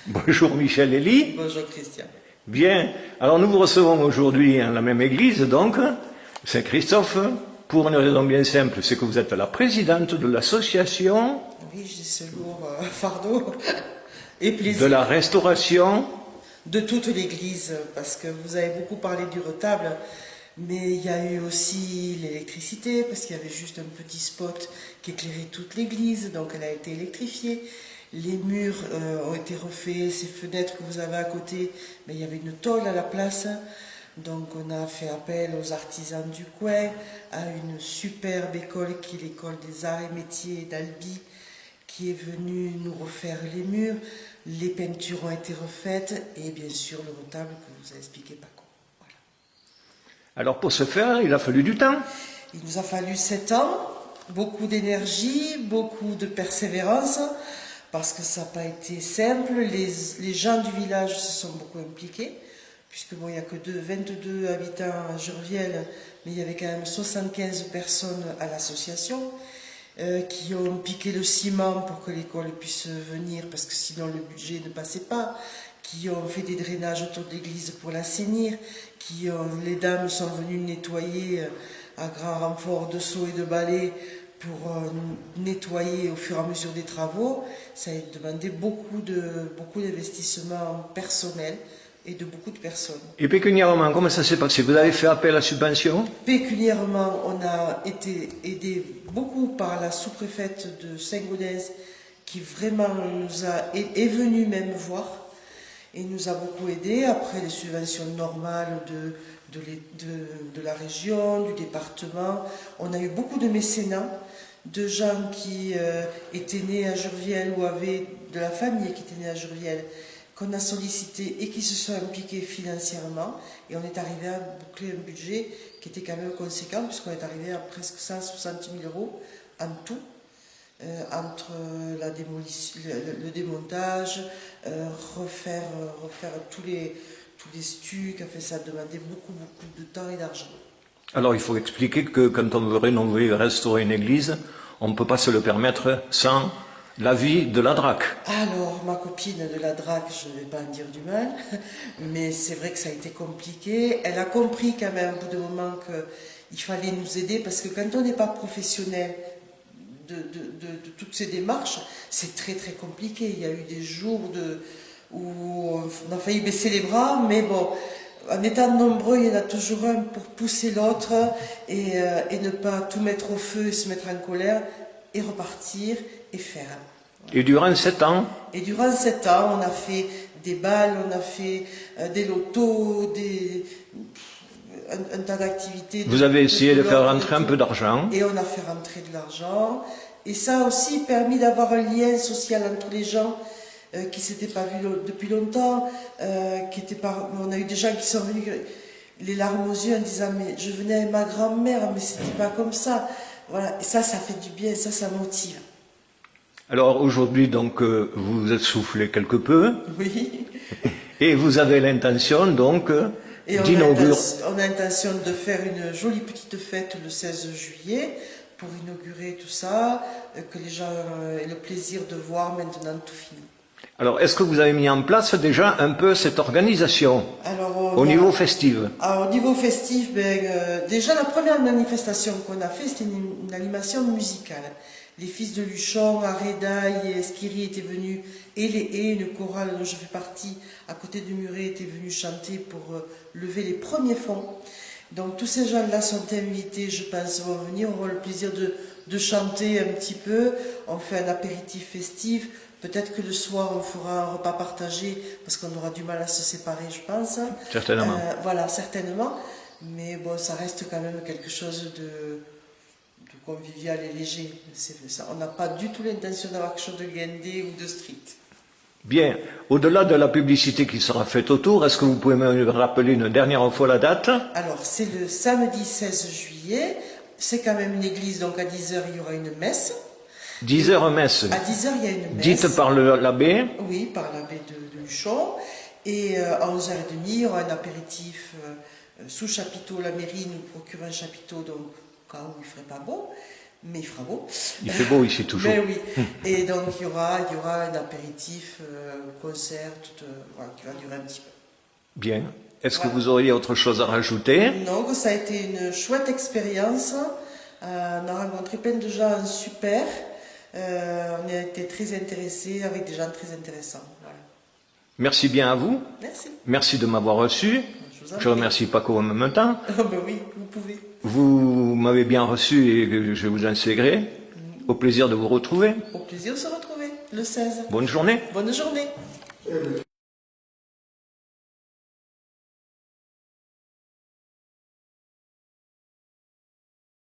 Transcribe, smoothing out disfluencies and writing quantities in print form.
Bonjour Michel Elie. Bonjour Christian. Bien, alors nous vous recevons aujourd'hui à la même église, donc, Saint-Christophe, pour une raison bien simple, c'est que vous êtes la présidente de l'association Oui, j'ai ce lourd fardeau et de plaisir la restauration. de toute l'église, parce que vous avez beaucoup parlé du retable, mais il y a eu aussi l'électricité, parce qu'il y avait juste un petit spot qui éclairait toute l'église, donc elle a été électrifiée. Les murs ont été refaits, ces fenêtres que vous avez à côté, mais il y avait une tôle à la place. Donc on a fait appel aux artisans du coin, à une superbe école qui est l'école des arts et métiers d'Albi, qui est venue nous refaire les murs. Les peintures ont été refaites et bien sûr le retable que vous a expliqué Paco. Voilà. Alors pour ce faire, il a fallu du temps. Il nous a fallu 7 ans, beaucoup d'énergie, beaucoup de persévérance, parce que ça n'a pas été simple. Les gens du village se sont beaucoup impliqués, puisque bon, il n'y a que 22 habitants à Jurviel, mais il y avait quand même 75 personnes à l'association qui ont piqué le ciment pour que l'école puisse venir, parce que sinon le budget ne passait pas, qui ont fait des drainages autour de l'église pour l'assainir, les dames sont venues nettoyer à grand renfort de seaux et de balais pour nettoyer au fur et à mesure des travaux. Ça a demandé beaucoup d'investissements personnels et de beaucoup de personnes. Et pécuniairement, comment ça s'est passé? Vous avez fait appel à subvention? Pécuniairement, on a été aidé beaucoup par la sous-préfète de Saint-Gaudens qui vraiment est venue même voir et nous a beaucoup aidé. Après les subventions normales de la région, du département, on a eu beaucoup de mécénats, de gens qui étaient nés à Jurviel ou avaient de la famille qui était née à Jurviel, qu'on a sollicité et qui se sont impliqués financièrement, et on est arrivé à boucler un budget qui était quand même conséquent, puisqu'on est arrivé à presque 160 000 euros en tout, entre la démolition, le démontage, refaire tous les stucs. Enfin, ça a demandé beaucoup de temps et d'argent. Alors il faut expliquer que quand on veut rénover et restaurer une église, on ne peut pas se le permettre sans l'avis de la DRAC. Alors, ma copine de la DRAC, je ne vais pas en dire du mal, mais c'est vrai que ça a été compliqué. Elle a compris quand même au bout d'un moment qu'il fallait nous aider, parce que quand on n'est pas professionnel de toutes ces démarches, c'est très très compliqué. Il y a eu des jours où on a failli baisser les bras, mais bon, en étant nombreux, il y en a toujours un pour pousser l'autre et ne pas tout mettre au feu et se mettre en colère et repartir et faire. Et durant 7 ans? Et durant 7 ans, on a fait des balles, on a fait des lotos, un tas d'activités. Vous avez essayé de faire rentrer un peu d'argent. Et on a fait rentrer de l'argent. Et ça a aussi permis d'avoir un lien social entre les gens qui ne s'étaient pas vus depuis longtemps. On a eu des gens qui sont venus les larmes aux yeux en disant « mais je venais avec ma grand-mère, mais c'était pas comme ça ». Voilà. Et ça fait du bien, ça motive. Alors aujourd'hui, donc, vous vous êtes soufflé quelque peu. Oui. Et vous avez l'intention, donc, d'inaugurer. On a l'intention de faire une jolie petite fête le 16 juillet pour inaugurer tout ça, que les gens aient le plaisir de voir maintenant tout fini. Alors, est-ce que vous avez mis en place déjà un peu cette organisation au niveau festif? Au niveau festif, déjà la première manifestation qu'on a faite, c'était une animation musicale. Les fils de Luchon, Arédaï et Esquiri étaient venus, et une chorale dont je fais partie, à côté de Muret, étaient venus chanter pour lever les premiers fonds. Donc tous ces gens-là sont invités, je pense, vont venir, on aura le plaisir de chanter un petit peu. On fait un apéritif festif. Peut-être que le soir, on fera un repas partagé, parce qu'on aura du mal à se séparer, je pense. Certainement. Voilà, certainement. Mais bon, ça reste quand même quelque chose de convivial et léger. On n'a pas du tout l'intention d'avoir quelque chose de guindé ou de strict. Bien. Au-delà de la publicité qui sera faite autour, est-ce que vous pouvez me rappeler une dernière fois la date? Alors, c'est le samedi 16 juillet. C'est quand même une église, donc à 10h, il y aura une messe. 10h messe. À 10h, il y a une messe. Dite par l'abbé? Oui, par l'abbé de Luchon. Et à 11h30, il y aura un apéritif sous chapiteau. La mairie nous procure un chapiteau, donc au cas où il ne ferait pas bon. mais il fera beau. Il fait beau ici toujours. Mais oui. Et donc il y aura un apéritif, concert, voilà, qui va durer un petit peu. Bien. Est-ce que Voilà. vous auriez autre chose à rajouter? Donc ça a été une chouette expérience. On a rencontré plein de gens super. On a été très intéressés avec des gens très intéressants. Voilà. Merci bien à vous. Merci. Merci de m'avoir reçu. Je vous en Je prie. remercie Paco en même temps. Oh, ben oui, vous pouvez. Vous m'avez bien reçu et je vous intégrerai. Au plaisir de vous retrouver. Au plaisir de se retrouver le 16. Bonne journée. Bonne journée.